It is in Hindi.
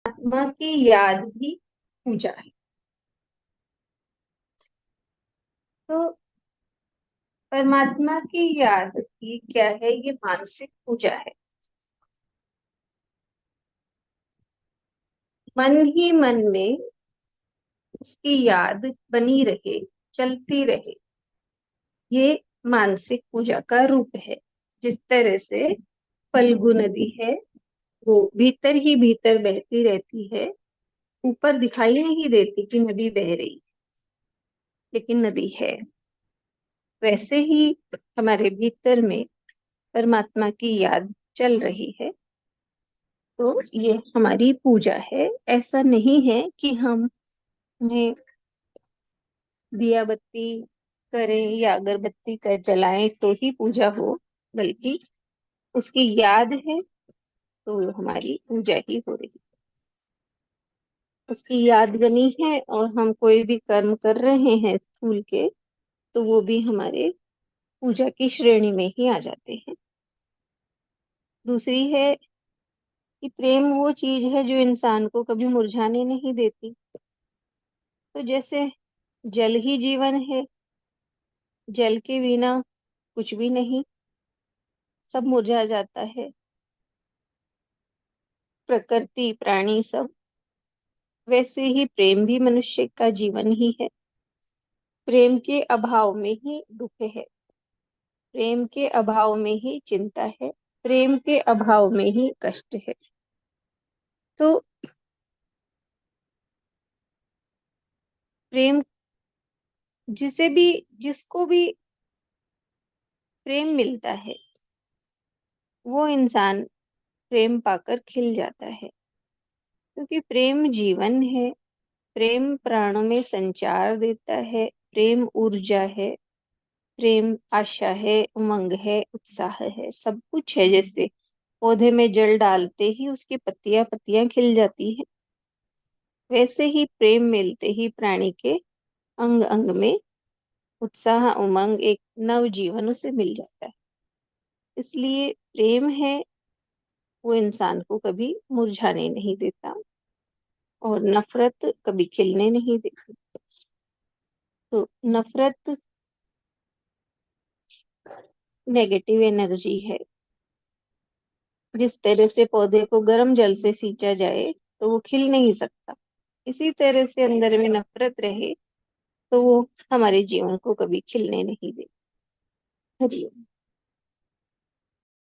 परमात्मा की याद भी पूजा है। तो परमात्मा की याद की क्या है, ये मानसिक पूजा है। मन ही मन में उसकी याद बनी रहे, चलती रहे, ये मानसिक पूजा का रूप है। जिस तरह से फल्गु नदी है, वो भीतर ही भीतर बहती रहती है, ऊपर दिखाई नहीं देती कि नदी बह रही, लेकिन नदी है। वैसे ही हमारे भीतर में परमात्मा की याद चल रही है, तो ये हमारी पूजा है। ऐसा नहीं है कि हम उन्हें दिया बत्ती करें या अगरबत्ती कर जलाएं तो ही पूजा हो, बल्कि उसकी याद है तो हमारी पूजा ही हो रही। उसकी याद बनी है और हम कोई भी कर्म कर रहे हैं स्थूल के, तो वो भी हमारे पूजा की श्रेणी में ही आ जाते हैं। दूसरी है कि प्रेम वो चीज है जो इंसान को कभी मुरझाने नहीं देती। तो जैसे जल ही जीवन है, जल के बिना कुछ भी नहीं, सब मुरझा जाता है, प्रकृति प्राणी सब। वैसे ही प्रेम भी मनुष्य का जीवन ही है। प्रेम के अभाव में ही दुख है, प्रेम के अभाव में ही चिंता है, प्रेम के अभाव में ही कष्ट है। तो प्रेम, जिसे भी, जिसको भी प्रेम मिलता है, वो इंसान प्रेम पाकर खिल जाता है। क्योंकि प्रेम जीवन है, प्रेम प्राणों में संचार देता है, प्रेम ऊर्जा है, प्रेम आशा है, उमंग है, उत्साह है, सब कुछ है। जैसे पौधे में जल डालते ही उसकी पत्तियां पत्तियां खिल जाती है, वैसे ही प्रेम मिलते ही प्राणी के अंग अंग में उत्साह, उमंग, एक नव जीवन उसे मिल जाता है। इसलिए प्रेम है, वो इंसान को कभी मुरझाने नहीं देता और नफरत कभी खिलने नहीं देती। तो नफरत नेगेटिव एनर्जी है। जिस तरह से पौधे को गर्म जल से सींचा जाए तो वो खिल नहीं सकता, इसी तरह से अंदर में नफरत रहे तो वो हमारे जीवन को कभी खिलने नहीं देती। हरि ओम।